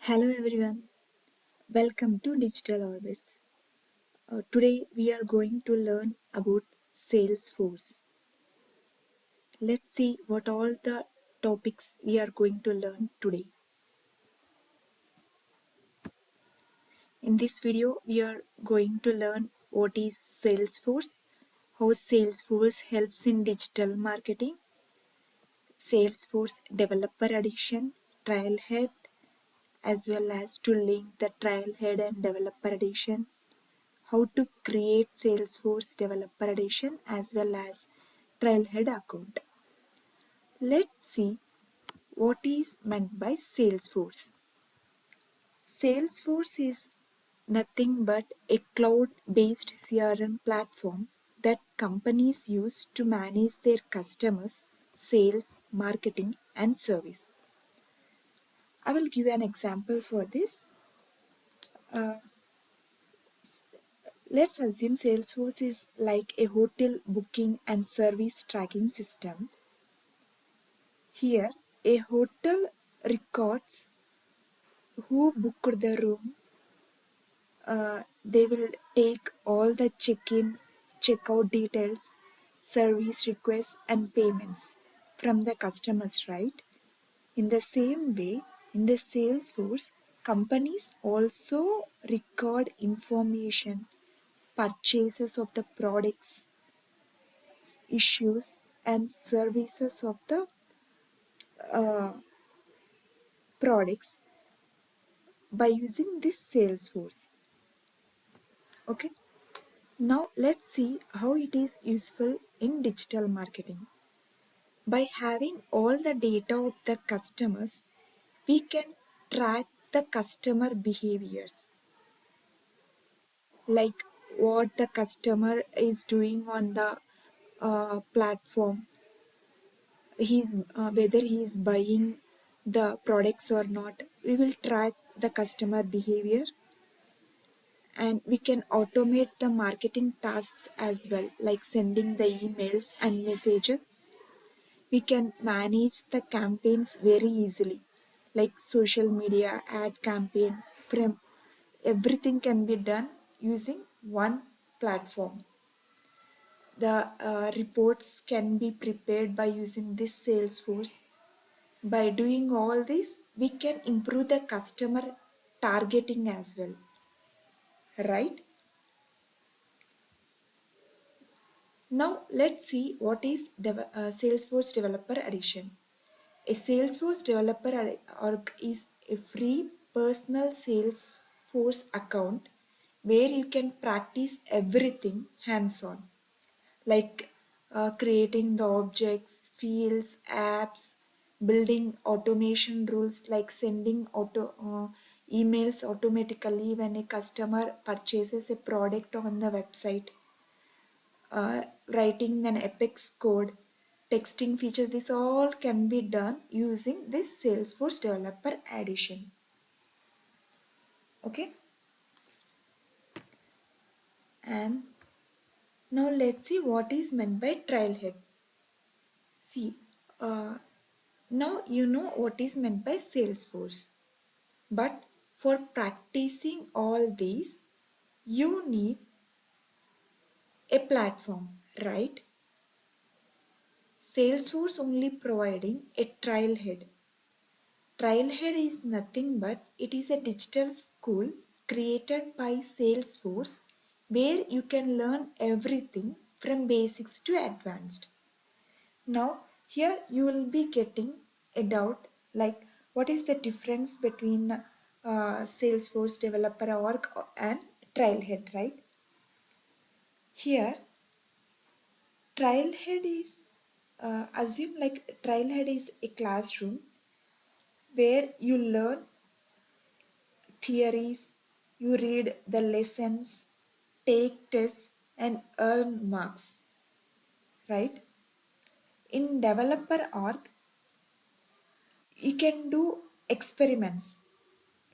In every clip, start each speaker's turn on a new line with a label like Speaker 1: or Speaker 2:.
Speaker 1: Hello everyone, welcome to Digital Orbits. Today we are going to learn about Salesforce. Let's see what all the topics we are going to learn today. In this video, we are going to learn what is Salesforce, how Salesforce helps in digital marketing, Salesforce Developer Edition, Trailhead, as well as to link the Trailhead and Developer Edition, how to create Salesforce Developer Edition as well as Trailhead account. Let's see what is meant by Salesforce. Salesforce is nothing but a cloud-based CRM platform that companies use to manage their customers, sales, marketing, and service. I will give an example for this. Uh, let's assume Salesforce is like a hotel booking and service tracking system. Here, a hotel records who booked the room. They will take all the check-in, check-out details, service requests, and payments from the customers, right? In the same way, in the Salesforce, companies also record information, purchases of the products, issues, and services of the uh, products by using this Salesforce. Okay, now let's see how it is useful in digital marketing. By having all the data of the customers, we can track the customer behaviors, like what the customer is doing on the platform, whether he is buying the products or not. We will track the customer behavior, and we can automate the marketing tasks as well, like sending the emails and messages. We can manage the campaigns very easily, like social media ad campaigns. From everything can be done using one platform. The reports can be prepared by using this Salesforce. By doing all this, we can improve the customer targeting as well, right? Now let's see what is Salesforce Developer Edition. A Salesforce Developer org is a free personal Salesforce account where you can practice everything hands-on, like creating the objects, fields, apps, building automation rules like sending emails automatically when a customer purchases a product on the website, writing an Apex code, texting feature. This all can be done using this Salesforce Developer Edition. Okay, and now let's see what is meant by trailhead. See, uh, now you know what is meant by Salesforce. But for practicing all these, you need a platform, right? Salesforce only providing a trailhead. Trailhead is nothing but it is a digital school created by Salesforce where you can learn everything from basics to advanced. Now, here you will be getting a doubt like what is the difference between Salesforce Developer Org and Trailhead, right? Here, Trailhead is assume like Trailhead is a classroom where you learn theories, you read the lessons, take tests, and earn marks, right? In Developer Org, you can do experiments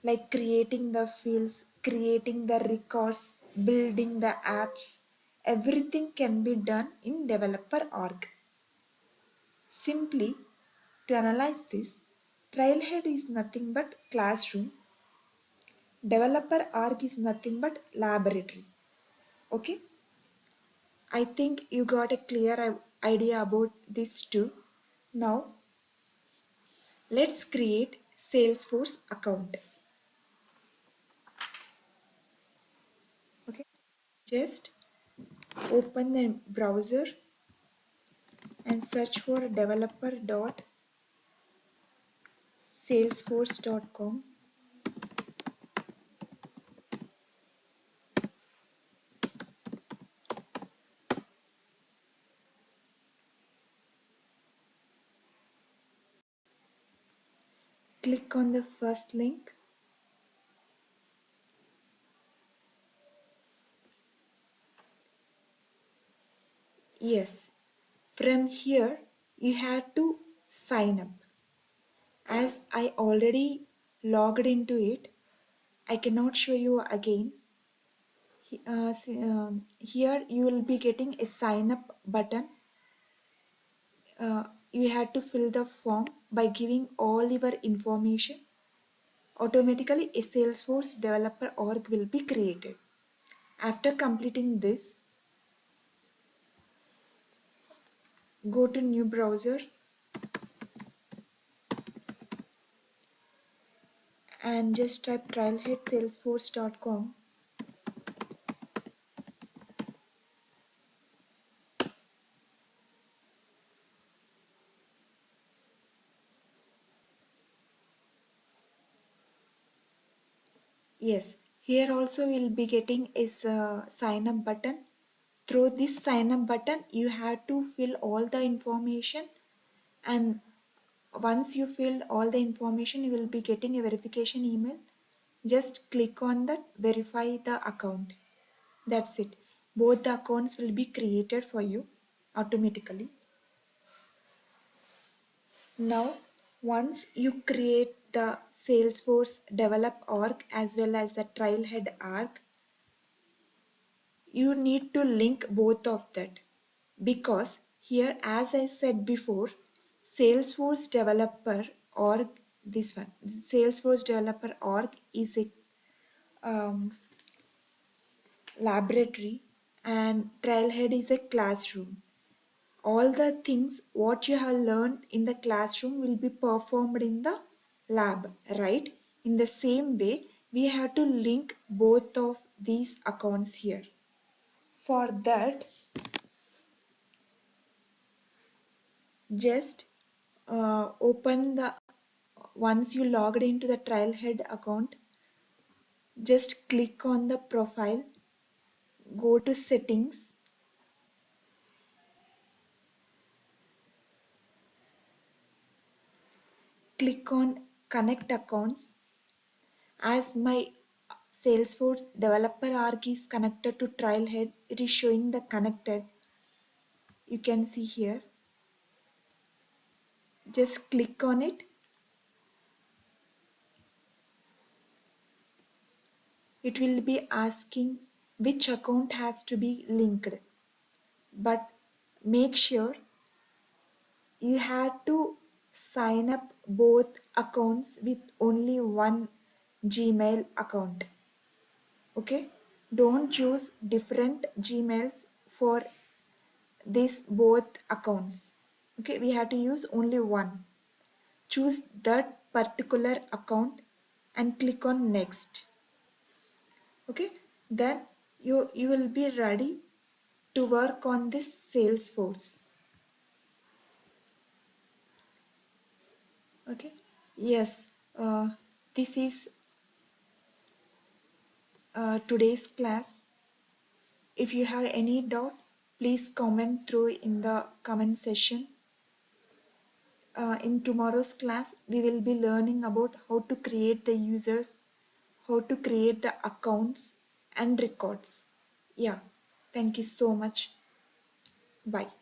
Speaker 1: like creating the fields, creating the records, building the apps. Everything can be done in Developer Org. Simply to analyze this, Trailhead is nothing but classroom Developer arc is nothing but laboratory. Okay, I think you got a clear idea about this too. Now let's create Salesforce account. Okay, just open the browser and search for developer.salesforce.com. Click on the first link. Yes, from here you have to sign up. As I already logged into it, I cannot show you again. Here you will be getting a sign up button. You have to fill the form by giving all your information. Automatically, a Salesforce developer org will be created. After completing this, go to new browser and just type trailheadsalesforce.com. Yes, here also we'll be getting is a sign up button. Through this sign up button, you have to fill all the information, and once you filled all the information, you will be getting a verification email. Just click on that, verify the account. That's it. Both the accounts will be created for you automatically. Now, once you create the Salesforce develop org as well as the trailhead arc, you need to link both of that, because here, as I said before, Salesforce developer org, this one, Salesforce developer org is a um, laboratory and trailhead is a classroom. All the things what you have learned in the classroom will be performed in the lab, right? In the same way, we have to link both of these accounts here. For that, just open the, once you logged into the trailhead account, just click on the profile, go to settings, click on connect accounts. As my Salesforce developer arc is connected to trailhead, it is showing the connected. You can see here. Just click on it. It will be asking which account has to be linked. But make sure you have to sign up both accounts with only one Gmail account. Okay? Don't choose different Gmails for these both accounts. Okay, we have to use only one. Choose that particular account and click on next. Okay, then you will be ready to work on this Salesforce. Okay, yes, this is today's class. If you have any doubt, please comment through in the comment section. In tomorrow's class, we will be learning about how to create the users, how to create the accounts and records. Yeah, thank you so much. Bye.